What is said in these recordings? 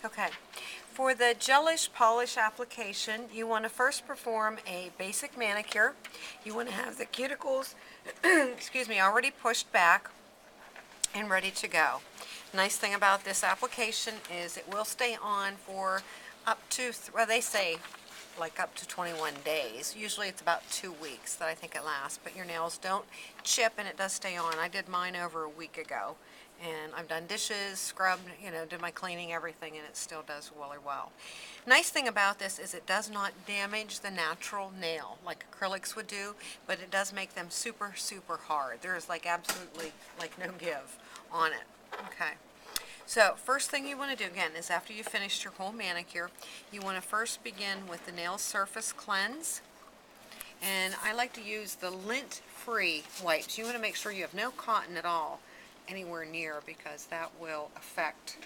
Okay, for the gelish polish application, you want to first perform a basic manicure. You want to have the cuticles, excuse me, already pushed back and ready to go. Nice thing about this application is it will stay on for up to, well, they say like up to 21 days. Usually it's about 2 weeks that I think it lasts, but your nails don't chip and it does stay on. I did mine over a week ago, and I've done dishes, scrubbed, did my cleaning, everything, and it still does really well. Nice thing about this is it does not damage the natural nail like acrylics would do, but it does make them super, super hard. There is like absolutely like no give on it. Okay. So first thing you want to do again is after you finished your whole manicure, you want to first begin with the nail surface cleanse. And I like to use the lint-free wipes. You want to make sure you have no cotton at all anywhere near, because that will affect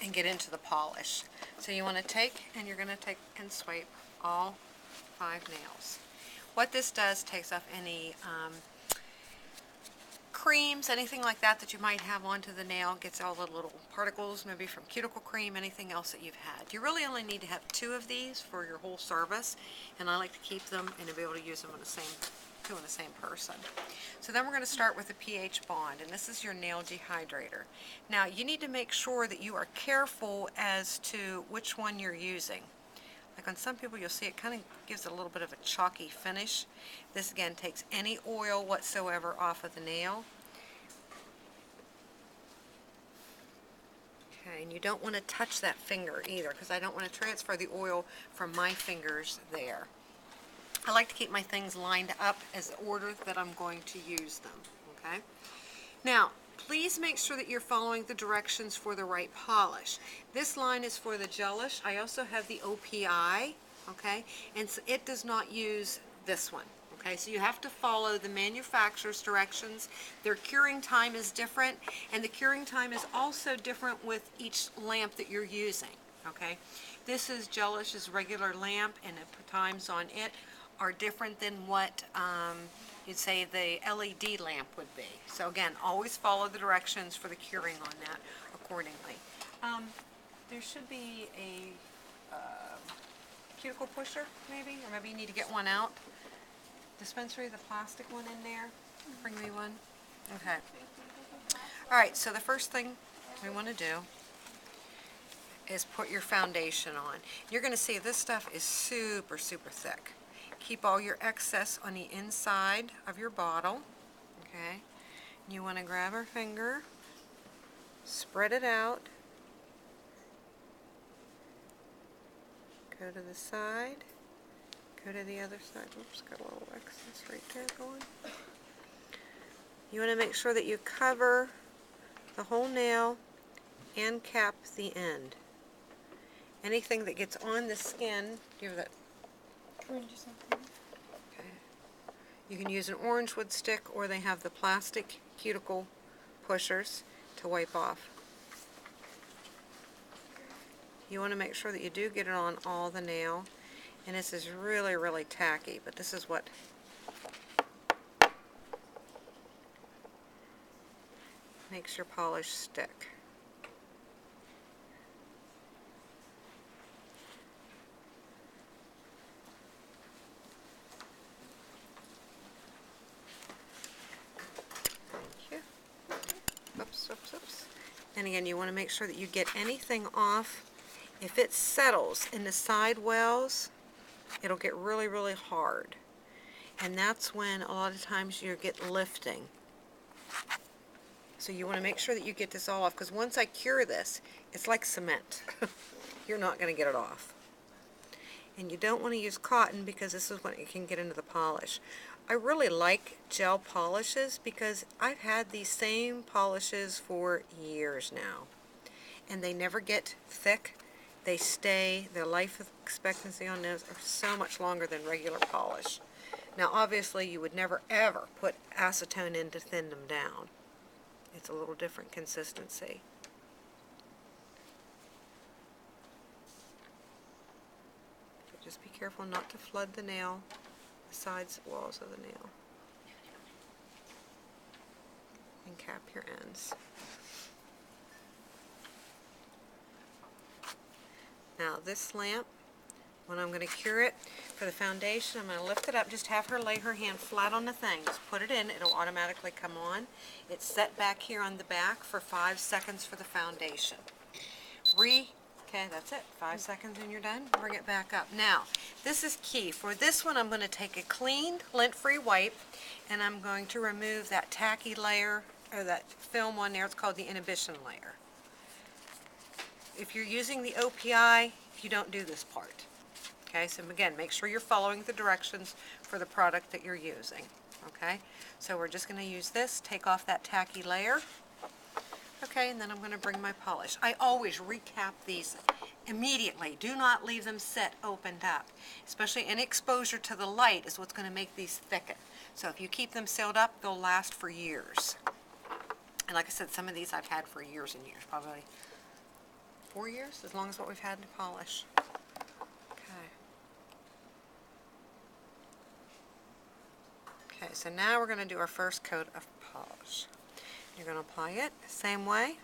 and get into the polish. So you want to take, and you're going to take and swipe all 5 nails. What this does takes off any creams, anything like that that you might have onto the nail, gets all the little particles, maybe from cuticle cream, anything else that you've had. You really only need to have 2 of these for your whole service, and I like to keep them and to be able to use them on the same person. So then we're going to start with the pH bond, and this is your nail dehydrator. Now you need to make sure that you are careful as to which one you're using. Like on some people you'll see it kind of gives it a little bit of a chalky finish. This again takes any oil whatsoever off of the nail. Okay, and you don't want to touch that finger either, because I don't want to transfer the oil from my fingers there. I like to keep my things lined up as order that I'm going to use them. Okay. Now, please make sure that you're following the directions for the right polish. This line is for the gelish. I also have the OPI, okay, and so it does not use this one. Okay, so you have to follow the manufacturer's directions. Their curing time is different, and the curing time is also different with each lamp that you're using. Okay, this is gelish's regular lamp, and the times on it are different than what you'd say the LED lamp would be. So again, always follow the directions for the curing on that accordingly. There should be a cuticle pusher maybe, or maybe you need to get one out. Dispensary, the plastic one in there. Bring me one. Okay. Alright, so the first thing we want to do is put your foundation on. You're going to see this stuff is super, super thick. Keep all your excess on the inside of your bottle. Okay. You want to grab our finger, spread it out, go to the side, go to the other side. Oops, got a little excess right there going. You want to make sure that you cover the whole nail and cap the end. Anything that gets on the skin, do you have that? Okay. You can use an orange wood stick, or they have the plastic cuticle pushers to wipe off. You want to make sure that you do get it on all the nail, and this is really, really tacky, but this is what makes your polish stick. Oops. And again, you want to make sure that you get anything off. If it settles in the side wells, it'll get really, really hard. And that's when a lot of times you get lifting. So you want to make sure that you get this all off, because once I cure this, it's like cement. You're not going to get it off. And you don't want to use cotton, because this is when it can get into the polish. I really like gel polishes because I've had these same polishes for years now, and they never get thick. They stay, their life expectancy on those are so much longer than regular polish. Now obviously you would never ever put acetone in to thin them down. It's a little different consistency. So just be careful not to flood the nail, the sides walls of the nail. And cap your ends. Now this lamp, when I'm going to cure it for the foundation, I'm going to lift it up, just have her lay her hand flat on the thing. Just put it in, it'll automatically come on. It's set back here on the back for 5 seconds for the foundation. Okay, that's it. 5 seconds and you're done. Bring it back up. Now, this is key. For this one, I'm going to take a clean, lint-free wipe, and I'm going to remove that tacky layer, or that film on there. It's called the inhibition layer. If you're using the OPI, you don't do this part. Okay, so again, make sure you're following the directions for the product that you're using. Okay, so we're just going to use this, take off that tacky layer. Okay, and then I'm going to bring my polish. I always recap these immediately. Do not leave them sit opened up. Especially any exposure to the light is what's going to make these thicken. So if you keep them sealed up, they'll last for years. And like I said, some of these I've had for years and years, probably 4 years, as long as what we've had to polish. Okay. Okay, so now we're going to do our first coat of polish. You're going to apply it the same way.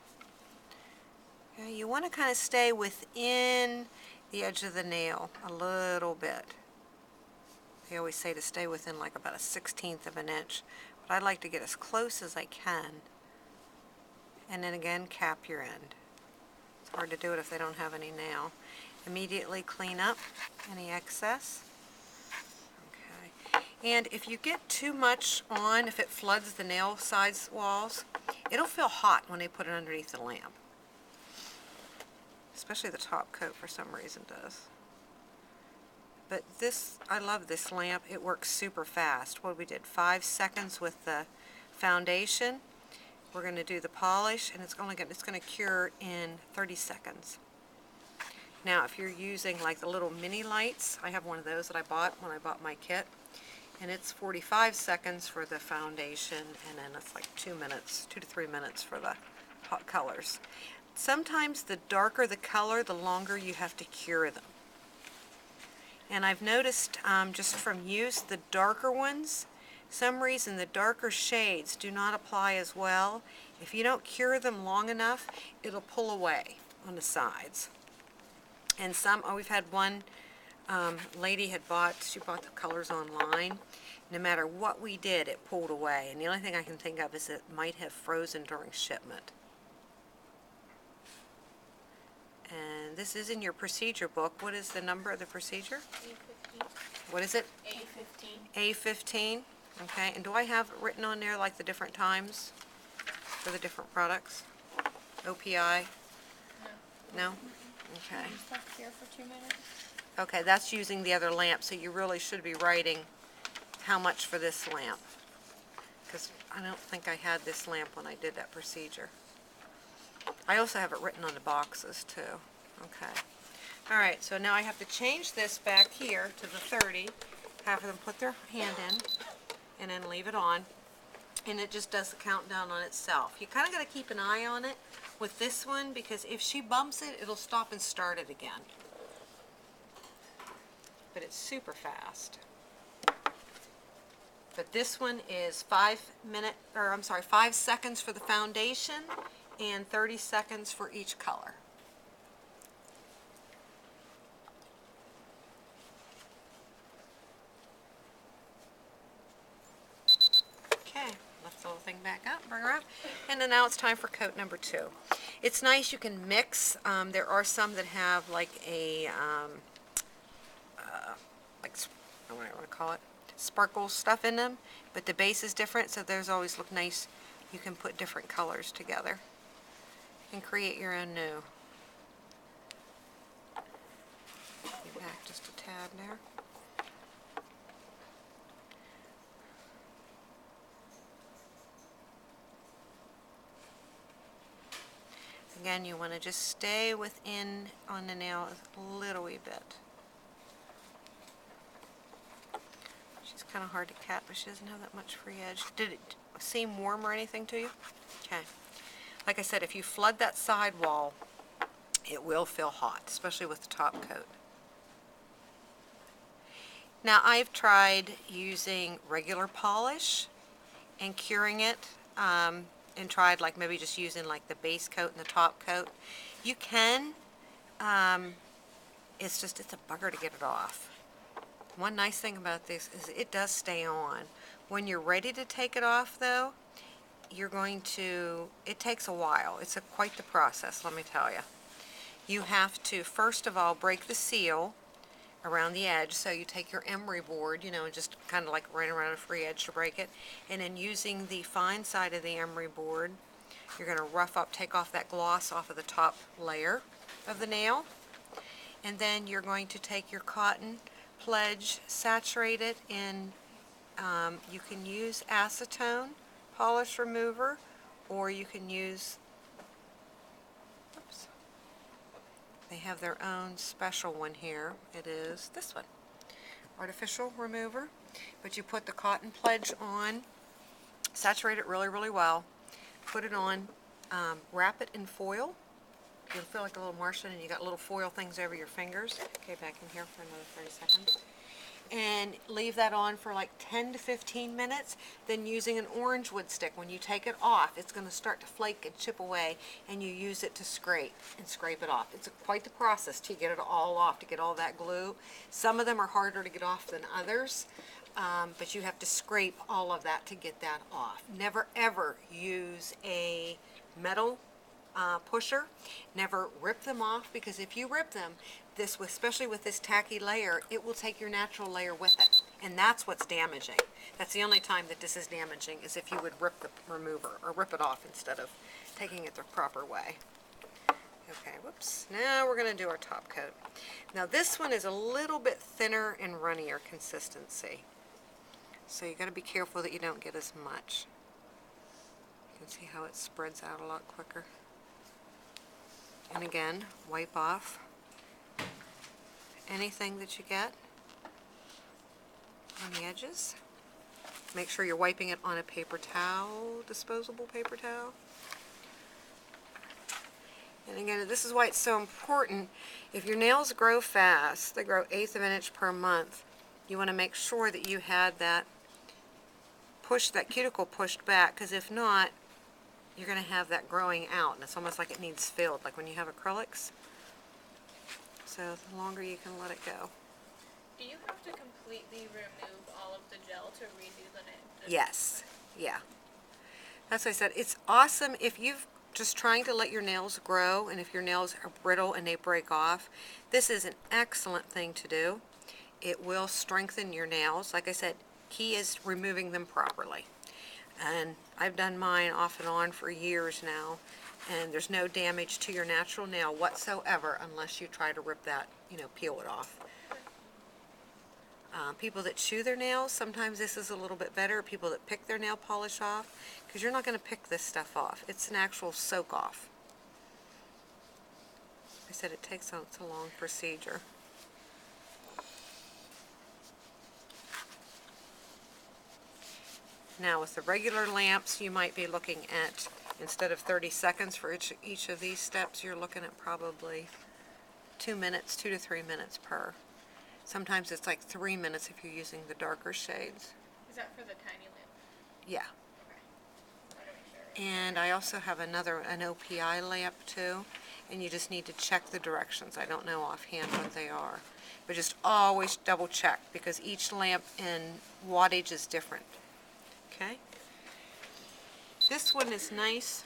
Okay, you want to kind of stay within the edge of the nail a little bit. They always say to stay within like about a 1/16 of an inch, but I like to get as close as I can. And then again, cap your end. It's hard to do it if they don't have any nail. Immediately clean up any excess. Okay. And if you get too much on, if it floods the nail sides walls, it'll feel hot when they put it underneath the lamp. Especially the top coat for some reason does. But this, I love this lamp. It works super fast. What we did, 5 seconds with the foundation. We're going to do the polish, and it's going to cure in 30 seconds. Now, if you're using like the little mini lights, I have one of those that I bought when I bought my kit, and it's 45 seconds for the foundation, and then it's like 2 to 3 minutes for the hot colors. Sometimes the darker the color, the longer you have to cure them. And I've noticed just from use, the darker ones, some reason the darker shades do not apply as well. If you don't cure them long enough, it'll pull away on the sides. And some, we've had one lady she bought the colors online. No matter what we did, it pulled away. And the only thing I can think of is it might have frozen during shipment. And this is in your procedure book. What is the number of the procedure? A15. What is it? A15. A15. Okay, and do I have it written on there like the different times for the different products? OPI? No. No? Okay. Stuck here for 2 minutes. Okay, that's using the other lamp, so you really should be writing how much for this lamp. Because I don't think I had this lamp when I did that procedure. I also have it written on the boxes too. Okay. All right, so now I have to change this back here to the 30, have them put their hand in, and then leave it on. And it just does the countdown on itself. You kind of got to keep an eye on it with this one, because if she bumps it, it'll stop and start it again. But it's super fast. But this one is 5 seconds for the foundation and 30 seconds for each color. Okay, lift the little thing back up, bring her up, and then now it's time for coat number 2. It's nice you can mix. There are some that have like a, I don't know what I want to call it, sparkle stuff in them, but the base is different, so those always look nice. You can put different colors together and create your own new. Get back just a tad there. Again, you want to just stay within on the nail a little wee bit. She's kind of hard to cat, but she doesn't have that much free edge. Did it seem warm or anything to you? Okay. Like I said, if you flood that side wall, it will feel hot, especially with the top coat. Now, I've tried using regular polish and curing it, and tried like maybe just using like the base coat and the top coat. You can it's a bugger to get it off. One nice thing about this is it does stay on. When you're ready to take it off though, it takes a while. It's quite the process, let me tell you. You have to, first of all, break the seal around the edge. So you take your emery board, and just kind of like right around a free edge to break it. And then using the fine side of the emery board, you're going to take off that gloss off of the top layer of the nail. And then you're going to take your cotton pledge, saturate it in, you can use acetone polish remover, or you can use, oops, they have their own special one here. It is this one, artificial remover. But you put the cotton pledge on, saturate it really, really well, put it on, wrap it in foil. You'll feel like a little Martian, and you got little foil things over your fingers. Okay, back in here for another 30 seconds. And leave that on for like 10 to 15 minutes. Then using an orange wood stick, when you take it off, it's going to start to flake and chip away, and you use it to scrape it off. It's quite the process to get it all off, to get all that glue. Some of them are harder to get off than others, but you have to scrape all of that to get that off. Never ever use a metal pusher. Never rip them off, because if you rip them, especially with this tacky layer, it will take your natural layer with it, and that's what's damaging. That's the only time that this is damaging, is if you would rip the remover or rip it off instead of taking it the proper way. Okay, whoops. Now we're going to do our top coat. Now this one is a little bit thinner and runnier consistency, so you got to be careful that you don't get as much. You can see how it spreads out a lot quicker. And again, wipe off anything that you get on the edges. Make sure you're wiping it on a paper towel, disposable paper towel. And again, this is why it's so important. If your nails grow fast, they grow 1/8 of an inch per month, you want to make sure that you had that cuticle pushed back, because if not, you're going to have that growing out, and it's almost like it needs filled, like when you have acrylics. So the longer you can let it go. Do you have to completely remove all of the gel to redo the nail? Yes. Yeah. That's what I said. It's awesome if you've just trying to let your nails grow, and if your nails are brittle and they break off. This is an excellent thing to do. It will strengthen your nails. Like I said, key is removing them properly. And I've done mine off and on for years now, and there's no damage to your natural nail whatsoever unless you try to rip that, peel it off. People that chew their nails, sometimes this is a little bit better. People that pick their nail polish off, because you're not going to pick this stuff off. It's an actual soak off. I said it takes a long procedure. Now with the regular lamps, you might be looking at, instead of 30 seconds for each of these steps, you're looking at probably 2 minutes, 2 to 3 minutes per. Sometimes it's like 3 minutes if you're using the darker shades. Is that for the tiny lamp? Yeah. Okay. And I also have an OPI lamp too, and you just need to check the directions. I don't know offhand what they are, but just always double check, because each lamp in wattage is different. Okay. This one is nice.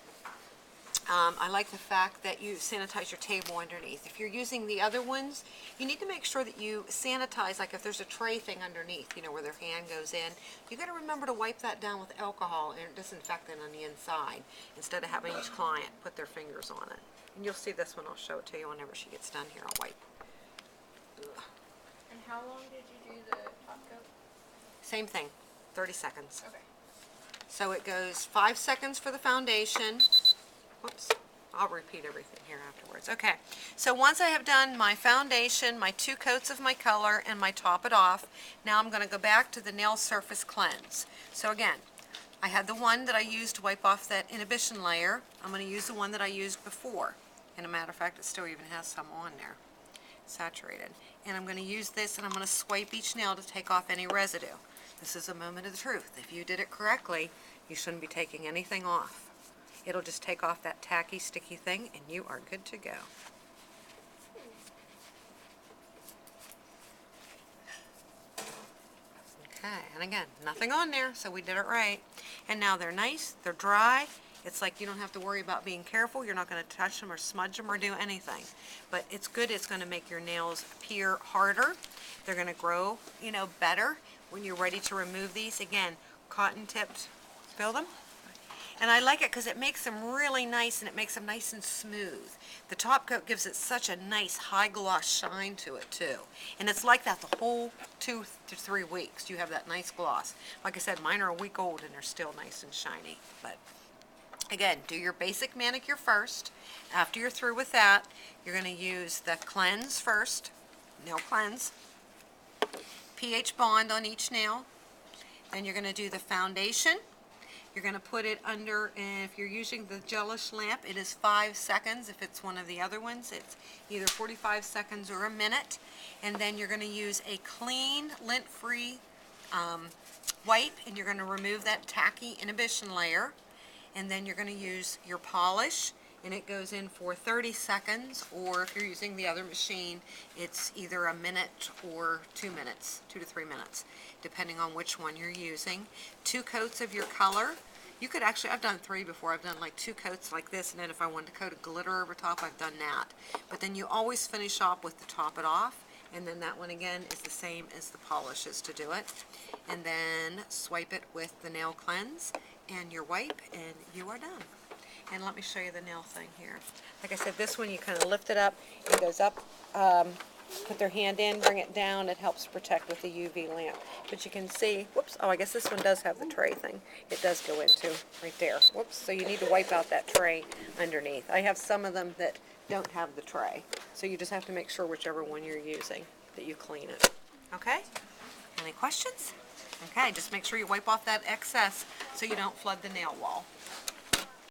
I like the fact that you sanitize your table underneath. If you're using the other ones, you need to make sure that you sanitize, like if there's a tray thing underneath, where their hand goes in, you got to remember to wipe that down with alcohol and disinfectant on the inside, instead of having each client put their fingers on it. And you'll see this one, I'll show it to you whenever she gets done here. I'll wipe. Ugh. And how long did you do the top coat? Same thing, 30 seconds. Okay. So it goes 5 seconds for the foundation. Whoops, I'll repeat everything here afterwards. Okay, so once I have done my foundation, my 2 coats of my color, and my top it off, now I'm going to go back to the nail surface cleanse. So again, I had the one that I used to wipe off that inhibition layer. I'm going to use the one that I used before. And a matter of fact, it still even has some on there, saturated. And I'm going to use this, and I'm going to swipe each nail to take off any residue. This is a moment of the truth. If you did it correctly, you shouldn't be taking anything off. It'll just take off that tacky, sticky thing, and you are good to go. Okay, and again, nothing on there, so we did it right. And now they're nice, they're dry. It's like you don't have to worry about being careful. You're not going to touch them or smudge them or do anything. But it's good. It's going to make your nails appear harder. They're going to grow, better when you're ready to remove these. Again, cotton tipped, feel them? And I like it because it makes them really nice and it makes them nice and smooth. The top coat gives it such a nice high gloss shine to it too. And it's like that the whole 2 to 3 weeks. You have that nice gloss. Like I said, mine are a week old and they're still nice and shiny. But again, do your basic manicure first. After you're through with that, you're going to use the cleanse first, nail cleanse, pH bond on each nail. Then you're going to do the foundation. You're going to put it under, and if you're using the gelish lamp, it is 5 seconds. If it's one of the other ones, it's either 45 seconds or a minute. And then you're going to use a clean, lint-free wipe, and you're going to remove that tacky inhibition layer. And then you're going to use your polish, and it goes in for 30 seconds, or if you're using the other machine, it's either a minute or 2 minutes, 2 to 3 minutes, depending on which one you're using. 2 coats of your color. You could actually, I've done 3 before. I've done like 2 coats like this, and then if I wanted to coat a glitter over top, I've done that. But then you always finish off with the top it off, and then that one again is the same as the polishes to do it. And then swipe it with the nail cleanse and your wipe, and you are done. And let me show you the nail thing here. Like I said, this one you kind of lift it up, it goes up, put their hand in, bring it down, it helps protect with the UV lamp. But you can see, whoops, oh I guess this one does have the tray thing. It does go into right there. Whoops, so you need to wipe out that tray underneath. I have some of them that don't have the tray. So you just have to make sure whichever one you're using that you clean it. Okay? Any questions? Okay, just make sure you wipe off that excess so you don't flood the nail wall.